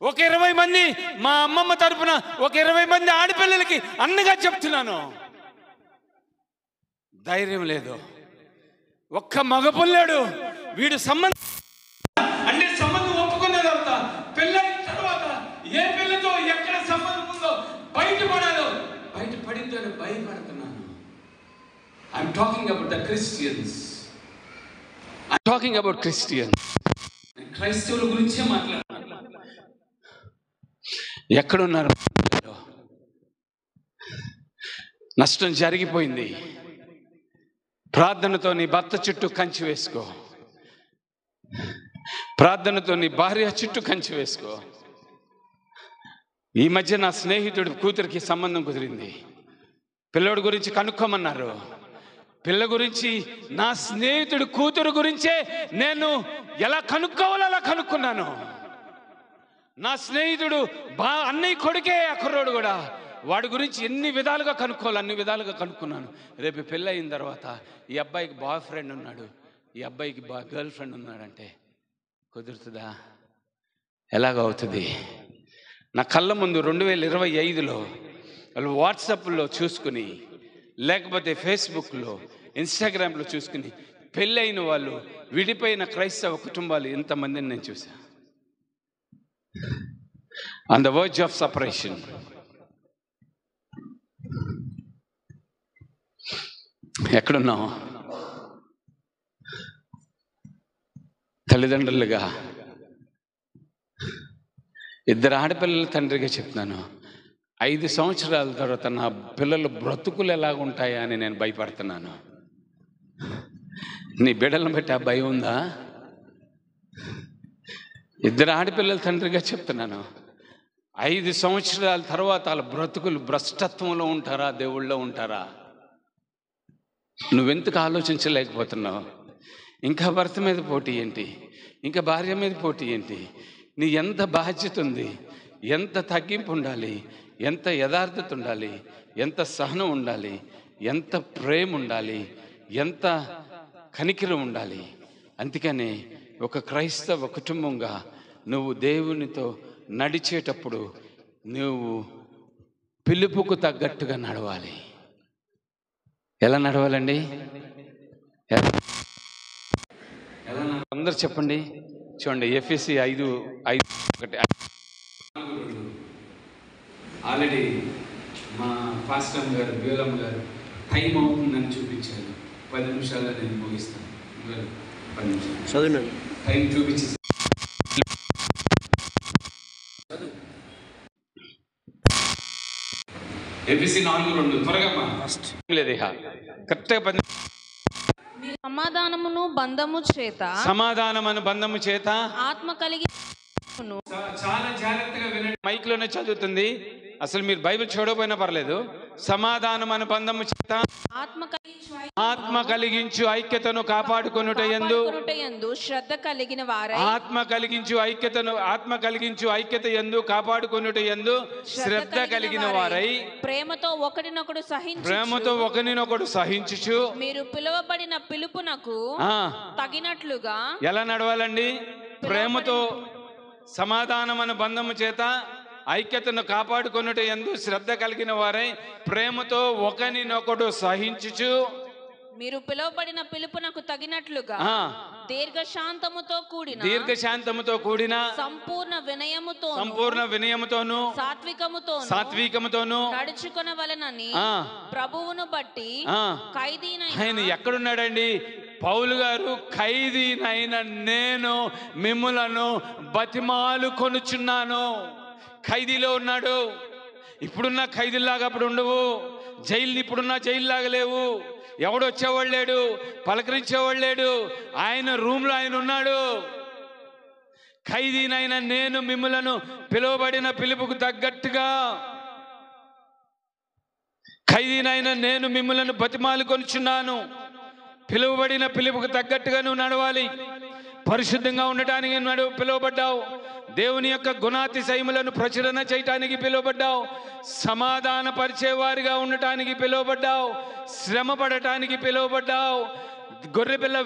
ఒక 20 మంది మా అమ్మమ్మ తరపున ఒక 20 మంది ఆడపిల్లలకి అన్నగా చెప్తున్నాను. ధైర్యం లేదు. ఒక్క మగపుల్లాడు వీడు సంబంధం అంటే సంబంధం ఒప్పుకున్న తర్వాత పెళ్ళైన తర్వాత ఏ పిల్లతో ఎక్కడ సంబంధం ఉందో బయటపడాలో బయటపడిందో భయపడుతున్నాను. I'm talking about the Christians. I'm talking about Christians. క్రైస్తవుల గురించే మాట్లాడుతున్నాను. ఎక్కడున్నారు? నష్టం జరిగిపోయింది. ప్రార్థనతో నీ భర్త చుట్టూ కంచి వేసుకో. ప్రార్థనతో నీ భార్య చుట్టూ కంచి వేసుకో. ఈ మధ్య నా స్నేహితుడి కూతురికి సంబంధం కుదిరింది. పిల్లోడి గురించి కనుక్కోమన్నారు. పిల్ల గురించి నా స్నేహితుడి కూతురు గురించే నేను ఎలా కనుక్కోవాలో అలా కనుక్కున్నాను. నా స్నేహితుడు అన్నయ్య కొడుకే అక్కరోడు కూడా. వాడి గురించి ఎన్ని విధాలుగా కనుక్కోవాలి అన్ని విధాలుగా కనుక్కున్నాను. రేపు పెళ్ళి అయిన తర్వాత ఈ అబ్బాయికి బాయ్ ఫ్రెండ్ ఉన్నాడు, ఈ అబ్బాయికి గర్ల్ ఫ్రెండ్ ఉన్నాడంటే కుదురుతుందా? ఎలాగవుతుంది? నా కళ్ళ ముందు 2025లో వాళ్ళు వాట్సాప్లో చూసుకుని, లేకపోతే ఫేస్బుక్లో, ఇన్స్టాగ్రామ్లో చూసుకుని పెళ్ళైన వాళ్ళు విడిపోయిన క్రైస్తవ కుటుంబాలు ఎంతమందిని నేను చూశాను. On the verge of separation. ఎక్కడున్నాం? తల్లిదండ్రులుగా, ఇద్దరు ఆడపిల్లల తండ్రిగా చెప్తున్నాను. 5 సంవత్సరాల తర్వాత నా పిల్లలు బ్రతుకులు ఎలాగుంటాయా అని నేను భయపడుతున్నాను. నీ బిడ్డలను బట్టి ఆ భయం ఉందా? ఇద్దరు ఆడపిల్లల తండ్రిగా చెప్తున్నాను. 5 సంవత్సరాల తర్వాత వాళ్ళ బ్రతుకులు భ్రష్టత్వంలో ఉంటారా, దేవుళ్ళో ఉంటారా? నువ్వెందుకు ఆలోచించలేకపోతున్నావు? ఇంకా భర్త మీద పోటీ ఏంటి? ఇంకా భార్య మీద పోటీ ఏంటి? నీ ఎంత బాధ్యత ఉంది, ఎంత తగ్గింపు ఉండాలి, ఎంత యథార్థత ఉండాలి, ఎంత సహనం ఉండాలి, ఎంత ప్రేమ ఉండాలి, ఎంత కనికరం ఉండాలి. అందుకనే ఒక క్రైస్తవ కుటుంబంగా నువ్వు దేవునితో నడిచేటప్పుడు నువ్వు పిలుపుకు తగ్గట్టుగా నడవాలి. ఎలా నడవాలండి? ఎలా అందరు చెప్పండి. చూడండి, ఎఫెసీ 5:1. ఆల్రెడీ మా పాస్టర్ గారు బేలమ్మ గారు టైం అవుతుందని చూపించారు. 10 నిమిషాల్లో నేను ముగిస్తాను. 10 నిమిషాలు చదువు టైం చూపించి ఎఫెసీ 4:2 త్వరగా కరెక్ట్గా 10. సమాధానమును బంధము చేత ఆత్మ కలిగి. చాలా జాగ్రత్తగా వినండి. మైక్లోనే చదువుతుంది. అసలు మీరు బైబిల్ చూడకపోయినా పర్లేదు. సమాధానం అను బంధము చేత ఆత్మ కలిగించు ఐక్యతను కాపాడుకొనుటయందు శ్రద్ధ కలిగిన వారై. ఆత్మ కలిగించు ఐక్యత యందు కాపాడుకొనుటయందు శ్రద్ధ కలిగిన వారై ప్రేమతో ఒకరినొకడు సహించుచు మీరు పిలువబడిన పిలుపునకు తగినట్లుగా. ఎలా నడవాలండి? ప్రేమతో సమాధానమను బంధము చేత ఐక్యతను కాపాడుకొనుటయందు శ్రద్ధ కలిగిన వారై ప్రేమతో ఒకరినొకడు సహించుచు మీరు పిలువబడిన పిలుపునకు తగినట్లుగా దీర్ఘశాంతముతో కూడిన సంపూర్ణ వినయముతోను సాత్వికముతోను నడుచుకొనవలెనని ప్రభువును బట్టి ఆయన ఎక్కడున్నాడండి? పౌలు గారు, ఖైదీనైన నేను మిమ్ములను బతిమాలు కొనుచున్నాను. ఖైదీలో ఉన్నాడు. ఇప్పుడున్న ఖైదీలాగా అప్పుడు ఉండవు. జైలు ఇప్పుడున్న జైలులాగా లేవు. ఎవడు వచ్చేవాడు లేడు, పలకరించేవాడు లేడు. ఆయన రూమ్లో ఆయన ఉన్నాడు. ఖైదీనైన నేను మిమ్ములను పిలువబడిన పిలుపుకు తగ్గట్టుగా, ఖైదీనైన నేను మిమ్ములను బతిమాలు కొనుచున్నాను. పిలువబడిన పిలుపుకు తగ్గట్టుగా నువ్వు నడవాలి. పరిశుద్ధంగా ఉండటానికి పిలువబడ్డావు. దేవుని యొక్క గుణాతిశయములను ప్రచురణ చేయటానికి పిలువబడ్డావు. సమాధాన పరిచేవారిగా ఉండటానికి పిలువబడ్డావు. శ్రమ పడటానికి పిలువబడ్డావు. గొర్రెపిల్ల